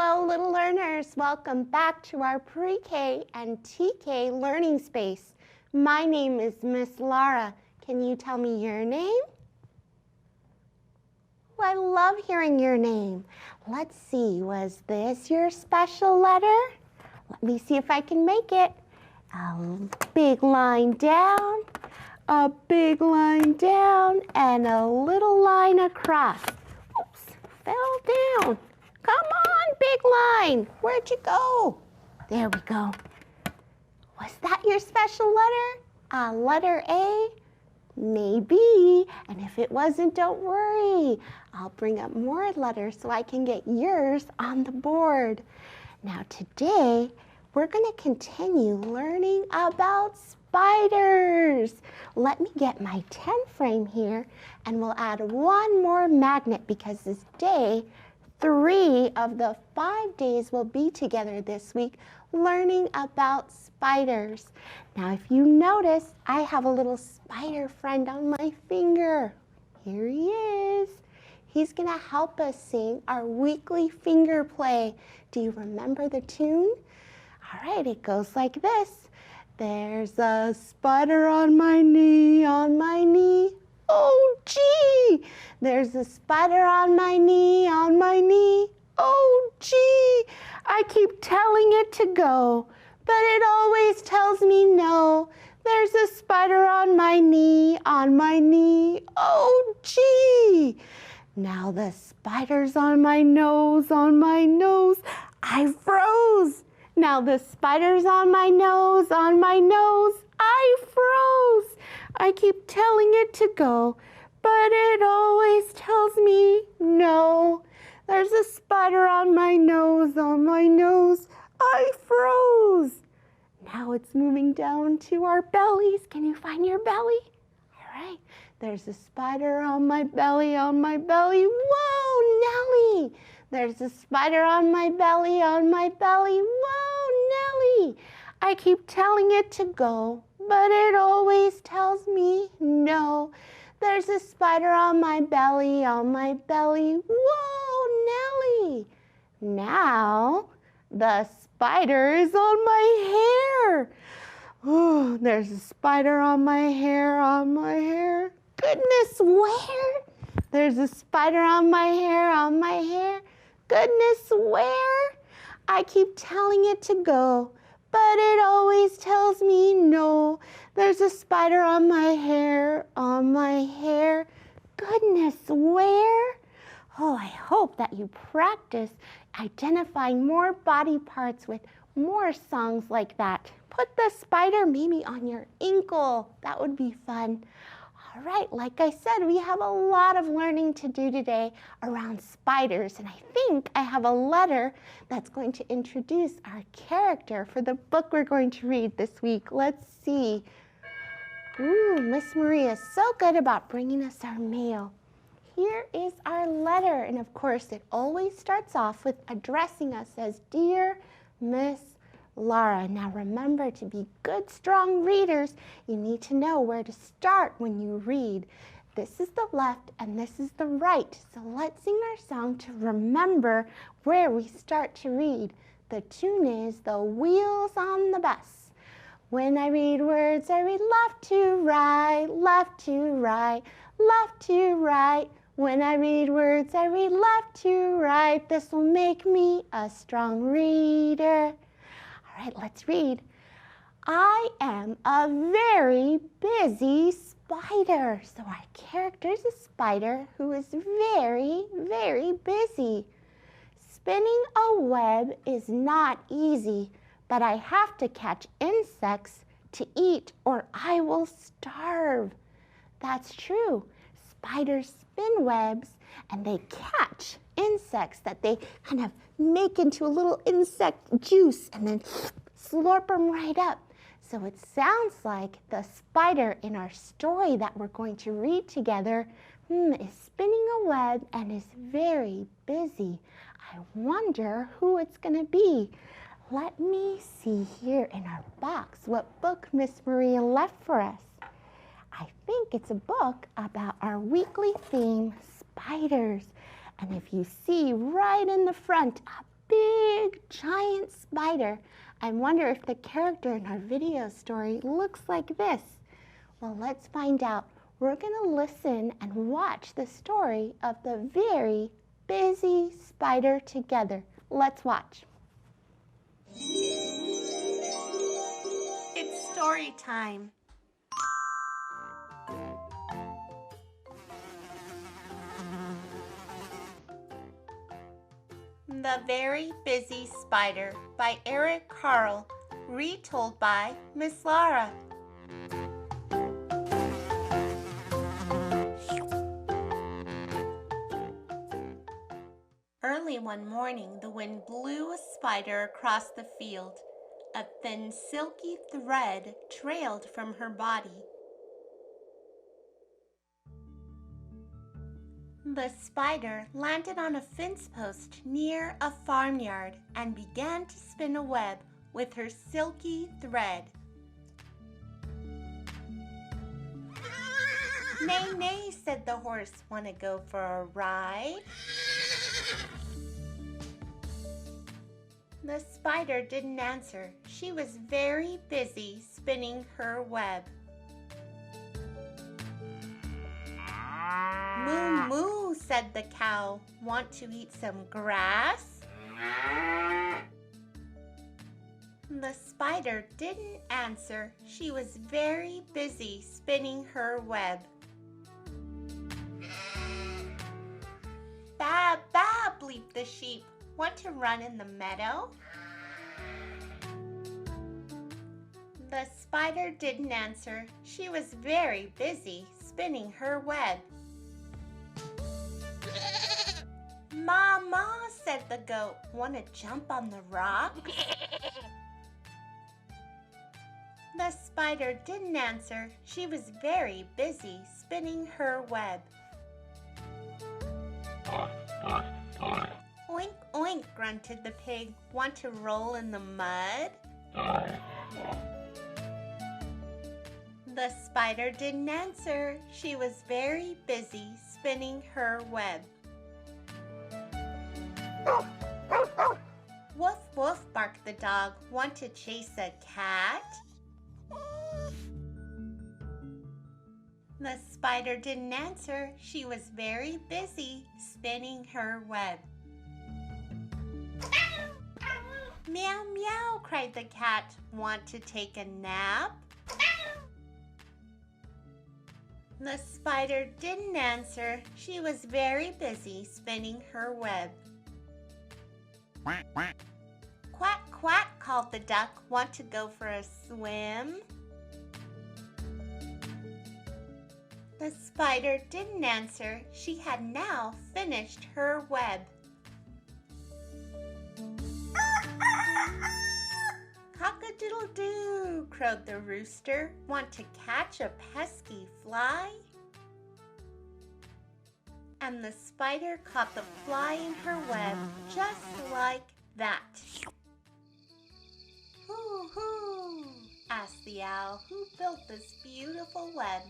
Hello, little learners. Welcome back to our pre-K and TK learning space. My name is Miss Lara. Can you tell me your name? Oh, I love hearing your name. Let's see, was this your special letter? Let me see if I can make it. A big line down, a big line down, and a little line across. Oops, fell down. Come on, big line. Where'd you go? There we go. Was that your special letter? Letter A? Maybe. And if it wasn't, don't worry. I'll bring up more letters so I can get yours on the board. Now today, we're going to continue learning about spiders. Let me get my 10 frame here, and we'll add one more magnet because this day, 3 of the 5 days will be together this week learning about spiders. Now, if you notice, I have a little spider friend on my finger. Here he is. He's going to help us sing our weekly finger play. Do you remember the tune? All right, it goes like this. There's a spider on my knee, on my knee. Oh, gee! There's a spider on my knee, on my knee. Oh, gee! I keep telling it to go, but it always tells me no. There's a spider on my knee, on my knee. Oh, gee! Now the spider's on my nose, on my nose. I froze. Now the spider's on my nose, on my nose. I froze. I keep telling it to go, but it always tells me no. There's a spider on my nose, on my nose. I froze. Now it's moving down to our bellies. Can you find your belly? All right. There's a spider on my belly, on my belly. Whoa, Nellie. There's a spider on my belly, on my belly. Whoa, Nellie. I keep telling it to go, but it always tells me no. There's a spider on my belly, on my belly. Whoa, Nellie. Now the spider is on my hair. Oh, there's a spider on my hair, on my hair. Goodness, where? There's a spider on my hair, on my hair. Goodness, where? I keep telling it to go, but it always tells me no. There's a spider on my hair, on my hair. Goodness, where? Oh, I hope that you practice identifying more body parts with more songs like that. Put the spider maybe on your ankle. That would be fun. All right, like I said, we have a lot of learning to do today around spiders, and I think I have a letter that's going to introduce our character for the book we're going to read this week. Let's see. Ooh, Miss Maria is so good about bringing us our mail. Here is our letter, and of course, it always starts off with addressing us as Dear Miss Lara. Now remember, to be good, strong readers, you need to know where to start when you read. This is the left and this is the right. So let's sing our song to remember where we start to read. The tune is The Wheels on the Bus. When I read words, I read left to right, left to right, left to right. When I read words, I read left to right. This will make me a strong reader. All right, let's read. I am a very busy spider. So our character is a spider who is very, very busy. Spinning a web is not easy, but I have to catch insects to eat or I will starve. That's true. Spiders spin webs and they catch insects that they kind of make into a little insect juice and then slurp them right up. So it sounds like the spider in our story that we're going to read together is spinning a web and is very busy. I wonder who it's going to be. Let me see here in our box what book Miss Maria left for us. I think it's a book about our weekly theme, spiders. And if you see right in the front, a big giant spider. I wonder if the character in our video story looks like this. Well, let's find out. We're going to listen and watch the story of the very busy spider together. Let's watch. It's story time. The Very Busy Spider by Eric Carle, retold by Miss Lara. Early one morning, the wind blew a spider across the field. A thin, silky thread trailed from her body. The spider landed on a fence post near a farmyard and began to spin a web with her silky thread. "Nay, nay," said the horse. "Want to go for a ride?" The spider didn't answer. She was very busy spinning her web. "Moo, moo," said the cow. "Want to eat some grass?" The spider didn't answer. She was very busy spinning her web. "Baa, baa," bleeped the sheep. "Want to run in the meadow?" The spider didn't answer. She was very busy spinning her web. "Ma, ma," said the goat. "Want to jump on the rock?" The spider didn't answer. She was very busy spinning her web. "Oink, oink," grunted the pig. "Want to roll in the mud?" The spider didn't answer. She was very busy spinning her web. "Woof, woof," barked the dog. "Want to chase a cat?" The spider didn't answer. She was very busy spinning her web. "Meow, meow," cried the cat. "Want to take a nap?" The spider didn't answer. She was very busy spinning her web. Quack, quack. "Quack, quack," called the duck. "Want to go for a swim?" The spider didn't answer. She had now finished her web. "Cock-a-doodle-doo," crowed the rooster. "Want to catch a pesky fly?" And the spider caught the fly in her web just like that. "Hoo, hoo," asked the owl. "Who built this beautiful web?"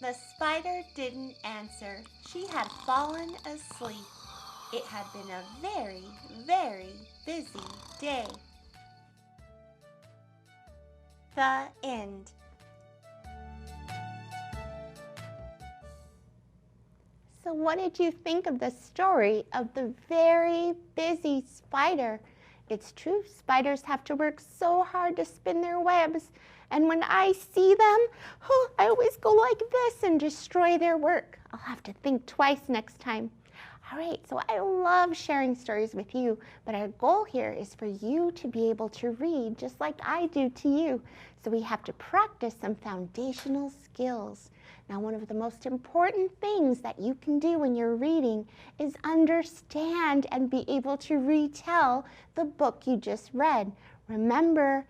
The spider didn't answer. She had fallen asleep. It had been a very, very busy day. The end. So what did you think of the story of the very busy spider? It's true, spiders have to work so hard to spin their webs. And when I see them, I always go like this and destroy their work. I'll have to think twice next time. All right, so I love sharing stories with you, but our goal here is for you to be able to read just like I do to you. So we have to practice some foundational skills. Now, one of the most important things that you can do when you're reading is understand and be able to retell the book you just read. Remember,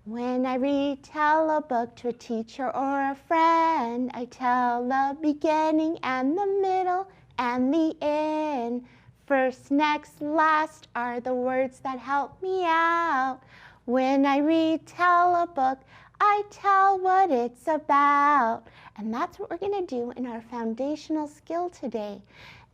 when I retell a book to a teacher or a friend, I tell the beginning and the middle and the end. First, next, last are the words that help me out. When I retell a book, I tell what it's about. And that's what we're going to do in our foundational skill today.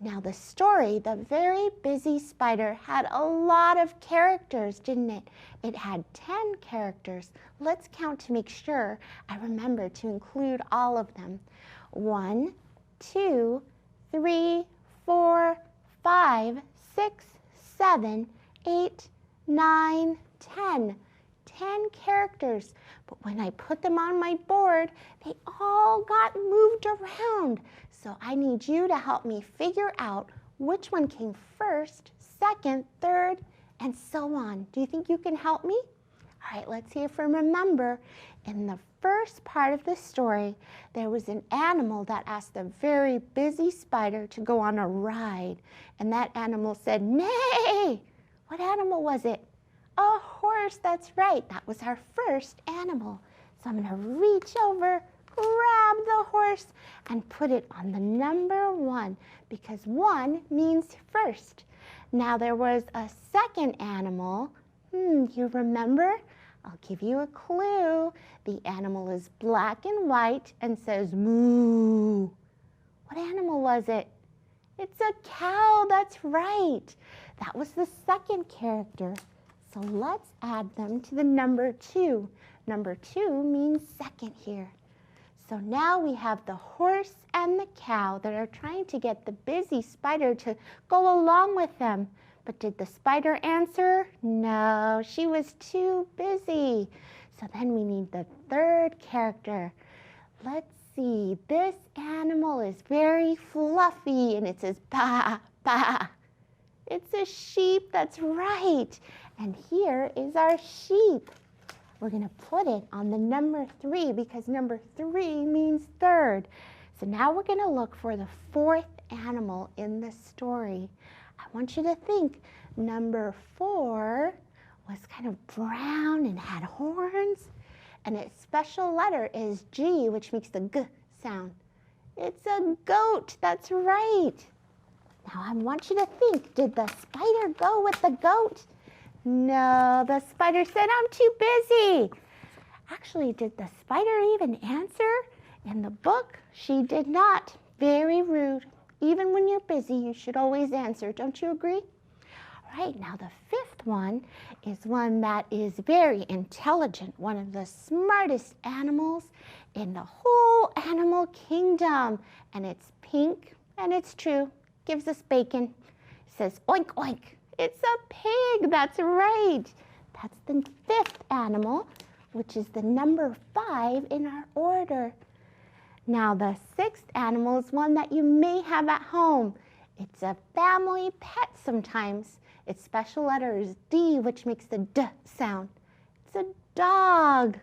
Now the story, The Very Busy Spider, had a lot of characters, didn't it? It had 10 characters. Let's count to make sure I remember to include all of them. 1, 2, 3, 4, 5, 6, 7, 8, 9, 10. 10 characters, but when I put them on my board, they all got moved around. So I need you to help me figure out which one came first, second, third, and so on. Do you think you can help me? All right, let's see if I remember. In the first part of the story, there was an animal that asked a very busy spider to go on a ride, and that animal said, "Nay!" What animal was it? A horse, that's right. That was our first animal. So I'm going to reach over, grab the horse, and put it on the number 1 because 1 means first. Now there was a second animal. You remember? I'll give you a clue. The animal is black and white and says moo. What animal was it? It's a cow, that's right. That was the second character. So let's add them to the number 2. Number 2 means second here. So now we have the horse and the cow that are trying to get the busy spider to go along with them. But did the spider answer? No, she was too busy. So then we need the third character. Let's see, this animal is very fluffy and it says ba, ba. It's a sheep, that's right. And here is our sheep. We're going to put it on the number 3 because number 3 means third. So now we're going to look for the fourth animal in the story. I want you to think number 4 was kind of brown and had horns. And its special letter is G, which makes the G sound. It's a goat, that's right. Now I want you to think, did the spider go with the goat? No, the spider said, "I'm too busy." Actually, did the spider even answer? In the book, she did not. Very rude. Even when you're busy, you should always answer. Don't you agree? All right, now the fifth one is one that is very intelligent, one of the smartest animals in the whole animal kingdom. And it's pink, and it's true. Gives us bacon. Says, "Oink, oink." It's a pig, that's right. That's the fifth animal, which is the number 5 in our order. Now the sixth animal is one that you may have at home. It's a family pet sometimes. Its special letter is D, which makes the D sound. It's a dog.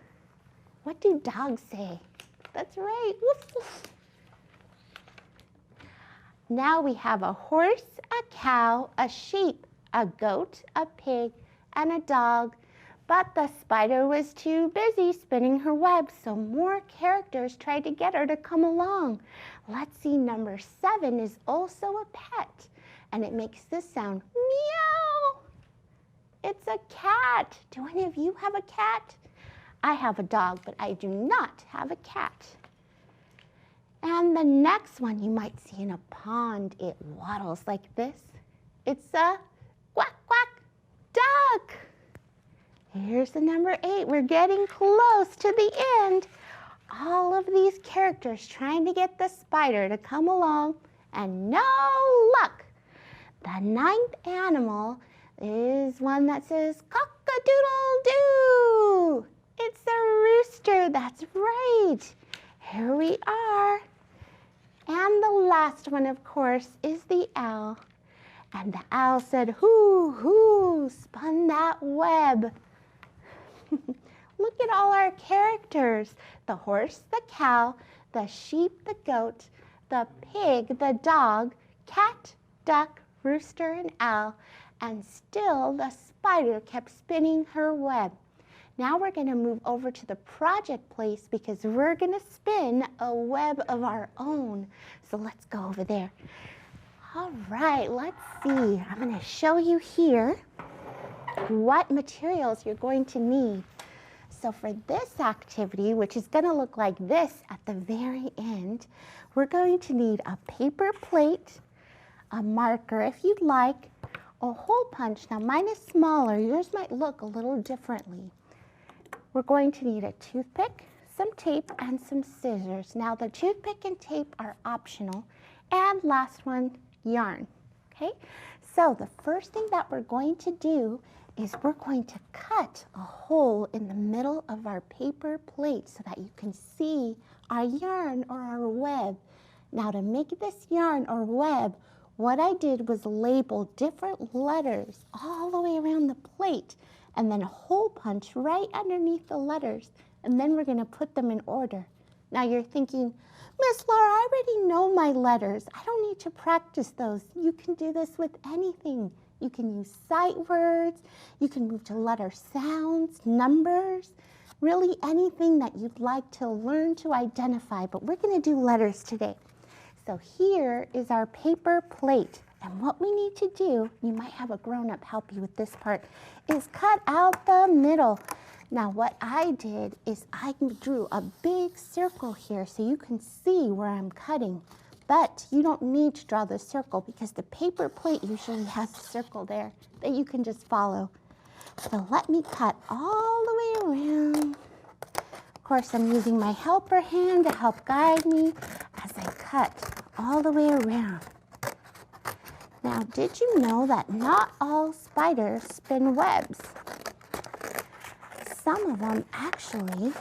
What do dogs say? That's right, woof, woof. Now we have a horse, a cow, a sheep, a goat, a pig, and a dog. But the spider was too busy spinning her web, so more characters tried to get her to come along. Let's see, number 7 is also a pet, and it makes this sound, meow. It's a cat. Do any of you have a cat? I have a dog, but I do not have a cat. And the next one you might see in a pond, it waddles like this. It's a quack, quack, duck. Here's the number 8. We're getting close to the end. All of these characters trying to get the spider to come along, and no luck. The 9th animal is one that says cock-a-doodle-doo. It's a rooster, that's right. Here we are. And the last one, of course, is the owl. And the owl said, "Hoo, hoo," spun that web. Look at all our characters. The horse, the cow, the sheep, the goat, the pig, the dog, cat, duck, rooster, and owl. And still the spider kept spinning her web. Now we're going to move over to the project place because we're going to spin a web of our own. So let's go over there. All right, let's see. I'm going to show you here what materials you're going to need. So for this activity, which is going to look like this at the very end, we're going to need a paper plate, a marker if you'd like, a hole punch. Now mine is smaller, yours might look a little differently. We're going to need a toothpick, some tape, and some scissors. Now the toothpick and tape are optional. And last one, yarn, okay? So the first thing that we're going to do is we're going to cut a hole in the middle of our paper plate so that you can see our yarn or our web. Now to make this yarn or web, what I did was label different letters all the way around the plate and then a hole punch right underneath the letters, and then we're going to put them in order. Now you're thinking, Miss Laura, I already know my letters. I don't need to practice those. You can do this with anything. You can use sight words, you can move to letter sounds, numbers, really anything that you'd like to learn to identify, but we're going to do letters today. So here is our paper plate, and what we need to do, you might have a grown-up help you with this part, is cut out the middle. Now what I did is I drew a big circle here so you can see where I'm cutting. But you don't need to draw the circle because the paper plate usually has a circle there that you can just follow. So let me cut all the way around. Of course, I'm using my helper hand to help guide me as I cut all the way around. Now, did you know that not all spiders spin webs? Some of them actually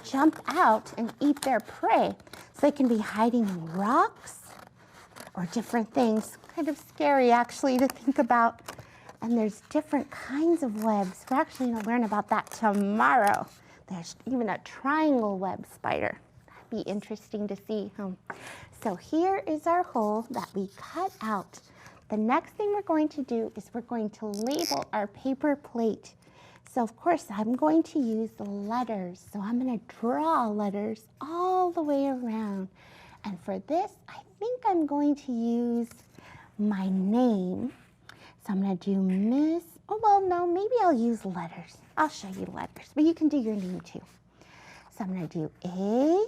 jump out and eat their prey. So they can be hiding in rocks or different things. Kind of scary actually to think about. And there's different kinds of webs. We're actually going to learn about that tomorrow. There's even a triangle web spider. That'd be interesting to see. So here is our hole that we cut out. The next thing we're going to do is we're going to label our paper plate. So of course I'm going to use the letters. So I'm going to draw letters all the way around. And for this, I think I'm going to use my name. So I'm going to do Miss, oh well no, maybe I'll use letters. I'll show you letters, but you can do your name too. So I'm going to do A.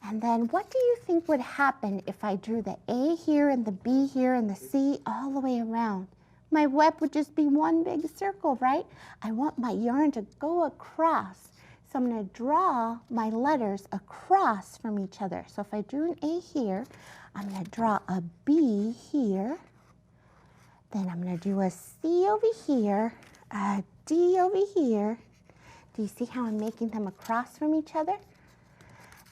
And then what do you think would happen if I drew the A here and the B here and the C all the way around? My web would just be one big circle, right? I want my yarn to go across. So I'm going to draw my letters across from each other. So if I drew an A here, I'm going to draw a B here. Then I'm going to do a C over here, a D over here. Do you see how I'm making them across from each other?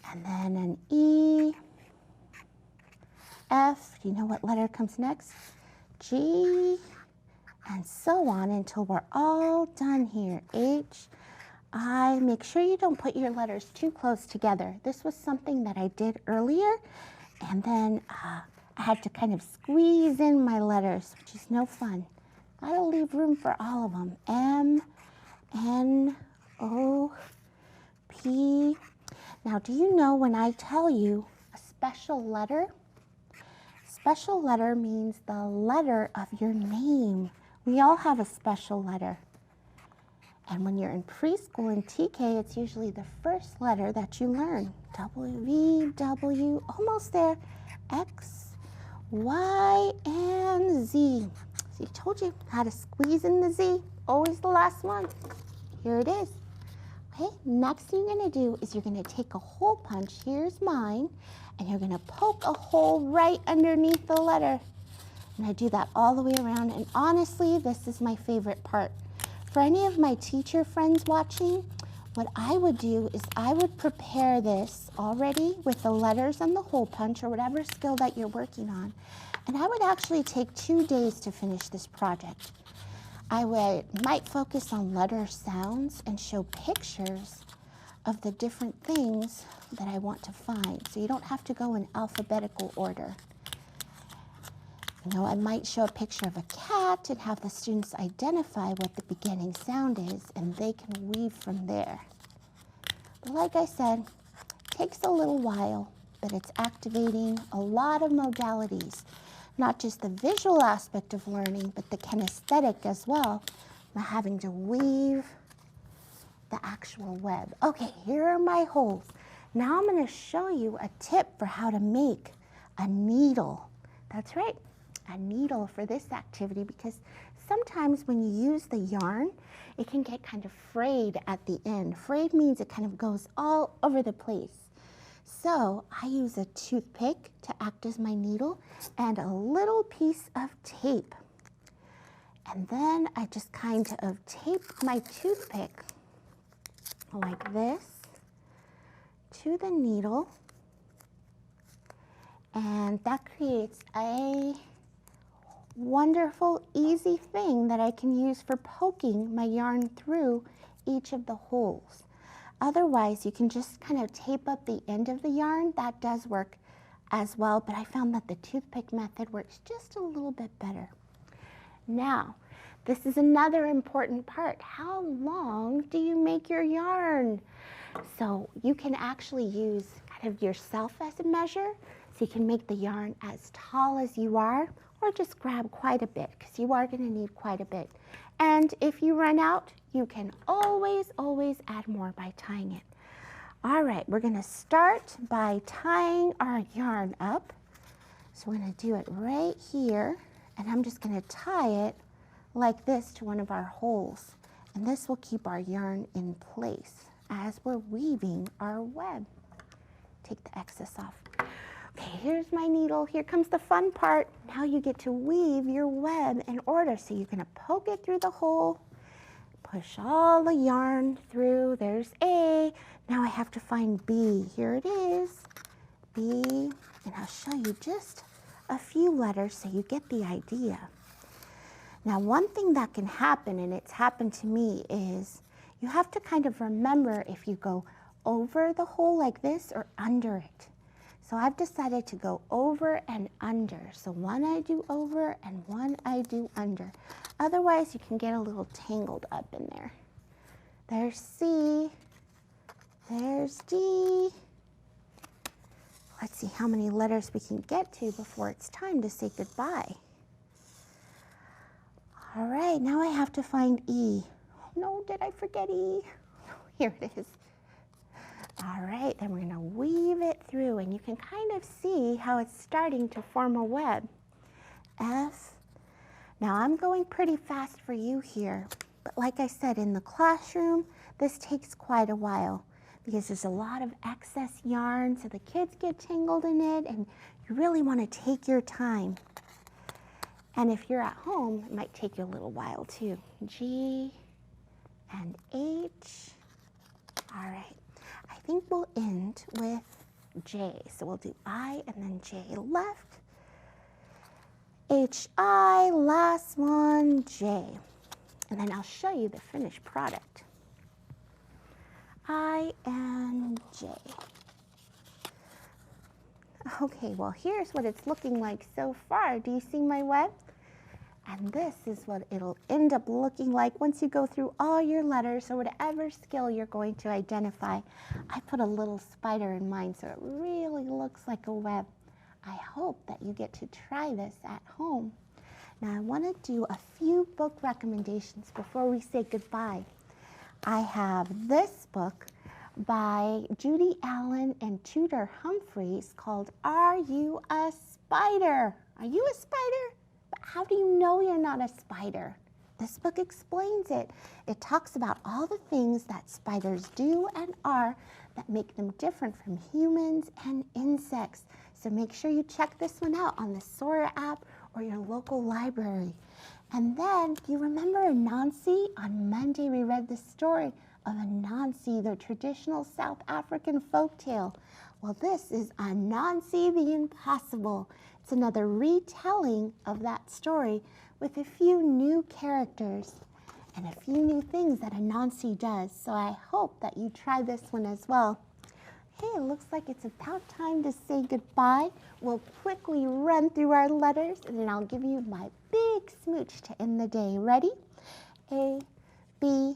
And then an E, F. Do you know what letter comes next? G. And so on until we're all done here. H, I. Make sure you don't put your letters too close together. This was something that I did earlier, and then I had to kind of squeeze in my letters, which is no fun. Gotta leave room for all of them. M, N, O, P. Now, do you know when I tell you a special letter? Special letter means the letter of your name. We all have a special letter. And when you're in preschool and TK, it's usually the first letter that you learn. W, V, W, almost there. X, Y, and Z. See, I told you how to squeeze in the Z. Always the last one. Here it is. Okay, next thing you're going to do is you're going to take a hole punch. Here's mine. And you're going to poke a hole right underneath the letter. And I do that all the way around, and honestly, this is my favorite part. For any of my teacher friends watching, what I would do is I would prepare this already with the letters and the hole punch or whatever skill that you're working on. And I would actually take 2 days to finish this project. I might focus on letter sounds and show pictures of the different things that I want to find. So you don't have to go in alphabetical order. You know, I might show a picture of a cat and have the students identify what the beginning sound is, and they can weave from there. But like I said, it takes a little while, but it's activating a lot of modalities, not just the visual aspect of learning, but the kinesthetic as well, by having to weave the actual web. Okay, here are my holes. Now I'm going to show you a tip for how to make a needle. That's right, a needle for this activity, because sometimes when you use the yarn, it can get kind of frayed at the end. Frayed means it kind of goes all over the place. So I use a toothpick to act as my needle and a little piece of tape. And then I just kind of tape my toothpick like this to the needle. And that creates a wonderful, easy thing that I can use for poking my yarn through each of the holes. Otherwise, you can just kind of tape up the end of the yarn. That does work as well, but I found that the toothpick method works just a little bit better. Now, this is another important part. How long do you make your yarn? So you can actually use kind of yourself as a measure. So you can make the yarn as tall as you are, or just grab quite a bit, because you are going to need quite a bit. And if you run out, you can always add more by tying it. All right, we're going to start by tying our yarn up. So we're going to do it right here, and I'm just going to tie it like this to one of our holes. And this will keep our yarn in place as we're weaving our web. Take the excess off. Okay, here's my needle. Here comes the fun part. Now you get to weave your web in order. So you're going to poke it through the hole, push all the yarn through. There's A. Now I have to find B. Here it is, B. And I'll show you just a few letters so you get the idea. Now, one thing that can happen, and it's happened to me, is you have to kind of remember if you go over the hole like this or under it. So I've decided to go over and under. So one I do over and one I do under. Otherwise, you can get a little tangled up in there. There's C, there's D. Let's see how many letters we can get to before it's time to say goodbye. All right, now I have to find E. Oh no, did I forget E? Here it is. All right, then we're going to weave it through, and you can kind of see how it's starting to form a web. F. Now I'm going pretty fast for you here, but like I said, in the classroom, this takes quite a while because there's a lot of excess yarn, so the kids get tangled in it, and you really want to take your time. And if you're at home, it might take you a little while too. G and H. All right. I think we'll end with J. So we'll do I and then J. Left, H-I, last one, J. And then I'll show you the finished product. I and J. Okay, well, here's what it's looking like so far. Do you see my web? And this is what it'll end up looking like once you go through all your letters or whatever skill you're going to identify. I put a little spider in mine so it really looks like a web. I hope that you get to try this at home. Now I want to do a few book recommendations before we say goodbye. I have this book by Judy Allen and Tudor Humphreys called Are You a Spider? Are you a spider? But how do you know you're not a spider? This book explains it. It talks about all the things that spiders do and are that make them different from humans and insects. So make sure you check this one out on the Sora app or your local library. And then, do you remember Anansi? On Monday we read the story of Anansi, the traditional South African folktale. Well, this is Anansi the Impossible. It's another retelling of that story with a few new characters and a few new things that Anansi does. So I hope that you try this one as well. Hey, it looks like it's about time to say goodbye. We'll quickly run through our letters and then I'll give you my big smooch to end the day. Ready? A, B,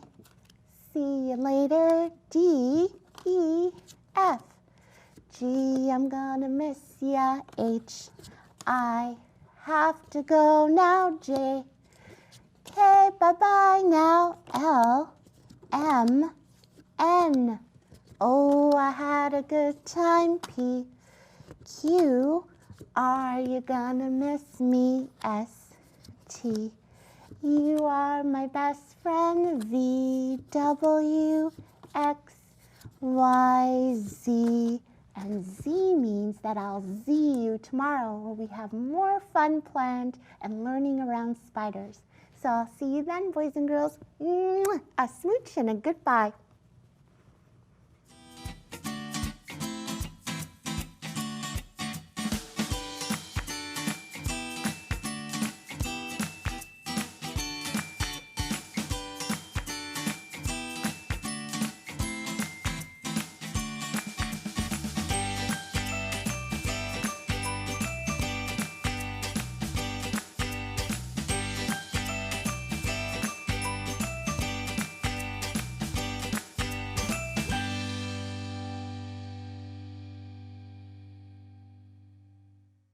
see you later. D, E, F. G, I'm gonna miss ya. H, I have to go now. J, K, bye-bye now. L, M, N. Oh, I had a good time. P, Q, Are you gonna miss me? S-T. You are my best friend. V-W-X-Y-Z. And Z means that I'll see you tomorrow where we have more fun planned and learning around spiders. So I'll see you then, boys and girls. Mwah! A smooch and a goodbye.